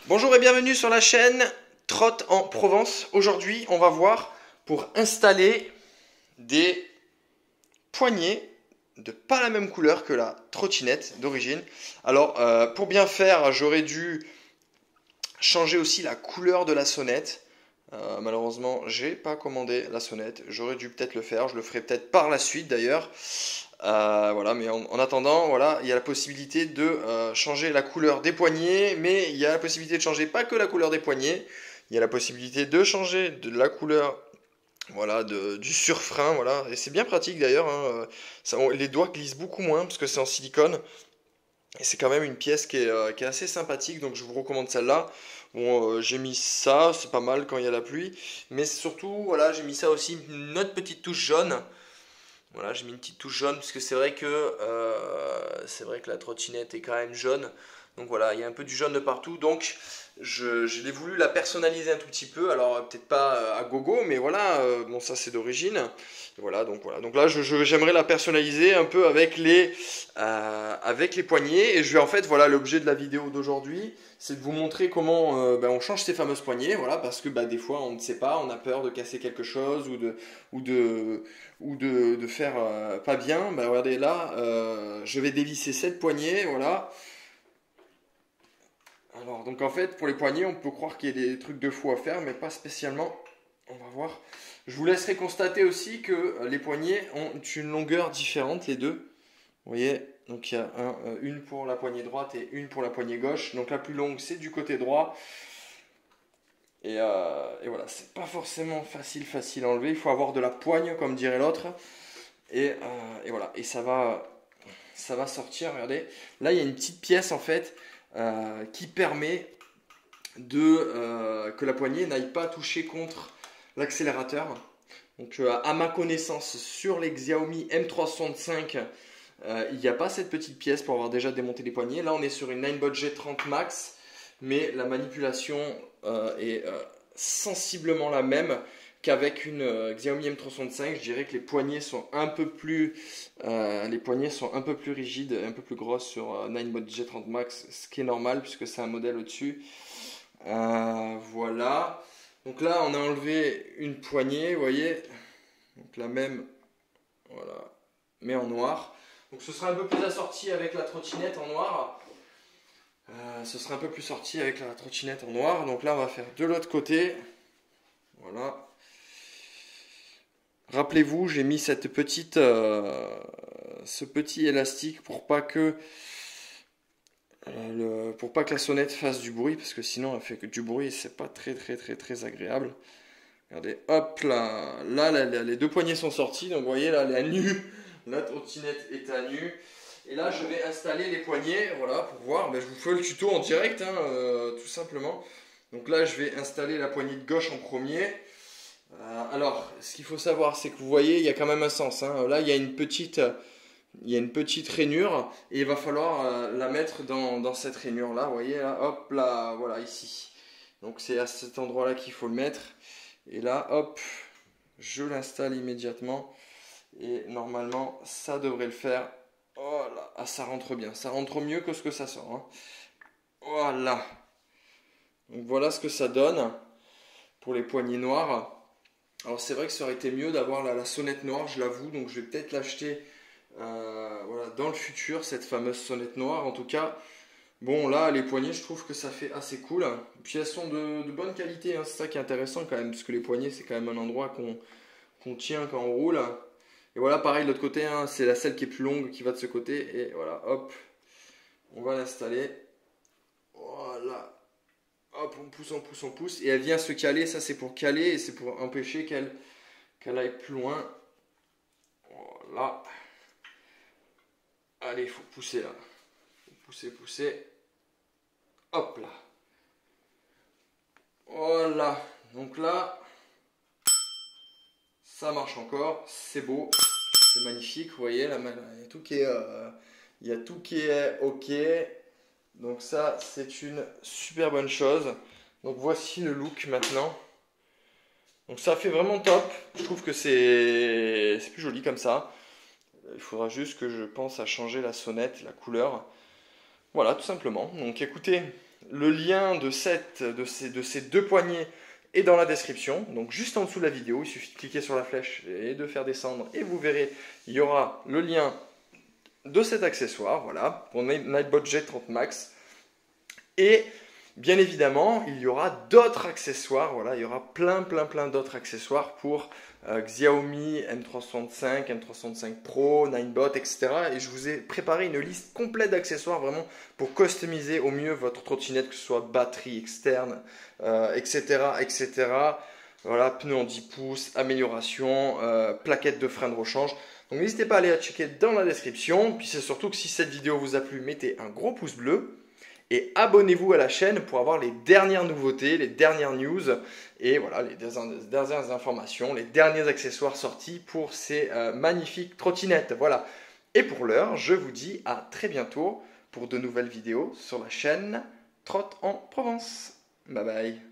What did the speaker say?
Bonjour et bienvenue sur la chaîne Trotte en Provence. Aujourd'hui, on va voir pour installer des poignées de pas la même couleur que la trottinette d'origine. Alors, pour bien faire, j'aurais dû changer aussi la couleur de la sonnette. Malheureusement, j'ai pas commandé la sonnette. J'aurais dû peut-être le faire. Je le ferai peut-être par la suite d'ailleurs. Voilà, mais en attendant, voilà, il y a la possibilité de changer la couleur des poignées, mais il y a la possibilité de changer pas que la couleur des poignées, il y a la possibilité de changer de la couleur, voilà, du surfrein, voilà, et c'est bien pratique d'ailleurs, hein, les doigts glissent beaucoup moins parce que c'est en silicone, et c'est quand même une pièce qui est assez sympathique, donc je vous recommande celle-là. Bon, j'ai mis ça, c'est pas mal quand il y a la pluie, mais surtout, voilà, j'ai mis ça aussi, une autre petite touche jaune. Voilà, j'ai mis une petite touche jaune parce que c'est vrai que la trottinette est quand même jaune. Donc voilà, il y a un peu du jaune de partout. Donc je l'ai voulu la personnaliser un tout petit peu. Alors peut-être pas à gogo, mais voilà, bon ça c'est d'origine. Voilà, donc voilà. Donc là j'aimerais la personnaliser un peu avec les poignées. Et je vais en fait, voilà, l'objet de la vidéo d'aujourd'hui, c'est de vous montrer comment on change ces fameuses poignées. Voilà, parce que des fois on ne sait pas, on a peur de casser quelque chose ou de, ou de faire pas bien. Regardez là, je vais dévisser cette poignée, voilà. Alors donc en fait pour les poignets on peut croire qu'il y a des trucs de fou à faire mais pas spécialement. On va voir. Je vous laisserai constater aussi que les poignets ont une longueur différente les deux. Vous voyez, donc il y a une pour la poignée droite et une pour la poignée gauche. Donc la plus longue c'est du côté droit. Et voilà, c'est pas forcément facile à enlever. Il faut avoir de la poigne comme dirait l'autre. Et voilà, et ça va sortir, regardez. Là, il y a une petite pièce en fait qui permet que la poignée n'aille pas toucher contre l'accélérateur. Donc, à ma connaissance, sur les Xiaomi M365, il n'y a pas cette petite pièce pour avoir déjà démonté les poignées. Là, on est sur une Ninebot G30 Max, mais la manipulation est sensiblement la même qu'avec une Xiaomi M365. Je dirais que les poignées sont un peu plus rigides, un peu plus grosses sur Ninebot G30 Max, ce qui est normal puisque c'est un modèle au-dessus. Voilà. Donc là, on a enlevé une poignée, vous voyez. Donc la même, voilà, mais en noir. Donc ce sera un peu plus assorti avec la trottinette en noir. Ce sera un peu plus sorti avec la trottinette en noir. Donc là, on va faire de l'autre côté. Voilà. Rappelez-vous, j'ai mis ce petit élastique pour pas que la sonnette fasse du bruit, parce que sinon elle fait que du bruit et c'est pas très très très très agréable. Regardez, hop là, les deux poignées sont sorties, donc vous voyez là, elle est à nu, la trottinette est à nu. Et là, je vais installer les poignées, voilà, pour voir. Je vous fais le tuto en direct, hein, tout simplement. Donc là, je vais installer la poignée de gauche en premier. Alors, ce qu'il faut savoir, c'est que vous voyez, il y a quand même un sens, hein. Là, il y a une petite rainure et il va falloir la mettre dans cette rainure là, vous voyez là, hop là, voilà ici. Donc c'est à cet endroit là qu'il faut le mettre. Et là, hop, je l'installe immédiatement et normalement ça devrait le faire. Voilà, ah, ça rentre bien, ça rentre mieux que ce que ça sort, hein. Voilà. Donc voilà ce que ça donne pour les poignées noires. Alors c'est vrai que ça aurait été mieux d'avoir la sonnette noire, je l'avoue, donc je vais peut-être l'acheter voilà, dans le futur, cette fameuse sonnette noire. En tout cas, bon là, les poignées, je trouve que ça fait assez cool. Et puis elles sont de bonne qualité, hein. C'est ça qui est intéressant quand même, parce que les poignées, c'est quand même un endroit qu'on tient quand on roule. Et voilà, pareil de l'autre côté, hein, c'est celle qui est plus longue qui va de ce côté. Et voilà, hop, on va l'installer. Voilà. Hop, on pousse, on pousse, on pousse. Et elle vient se caler, ça c'est pour caler et c'est pour empêcher qu'elle aille plus loin. Voilà. Allez, il faut pousser là. Faut pousser, pousser. Hop là. Voilà. Donc là, ça marche encore. C'est beau. C'est magnifique. Vous voyez, là, il y a tout qui est OK. Donc ça, c'est une super bonne chose. Donc voici le look maintenant. Donc ça fait vraiment top. Je trouve que c'est plus joli comme ça. Il faudra juste que je pense à changer la sonnette, la couleur. Voilà, tout simplement. Donc écoutez, Le lien de ces deux poignées est dans la description, donc juste en dessous de la vidéo. Il suffit de cliquer sur la flèche et de faire descendre et vous verrez, il y aura le lien de cet accessoire, voilà, pour Nightbot G30 Max. Et bien évidemment, il y aura d'autres accessoires, voilà, il y aura plein d'autres accessoires pour Xiaomi M365, M365 Pro, Ninebot, etc. Et je vous ai préparé une liste complète d'accessoires vraiment pour customiser au mieux votre trottinette, que ce soit batterie externe, etc. Voilà, pneus en 10 pouces, amélioration, plaquettes de frein de rechange. Donc n'hésitez pas à aller la checker dans la description. Puis c'est surtout que si cette vidéo vous a plu, mettez un gros pouce bleu. Et abonnez-vous à la chaîne pour avoir les dernières nouveautés, les dernières news et voilà, les dernières informations, les derniers accessoires sortis pour ces magnifiques trottinettes. Voilà. Et pour l'heure, je vous dis à très bientôt pour de nouvelles vidéos sur la chaîne Trot en Provence. Bye bye.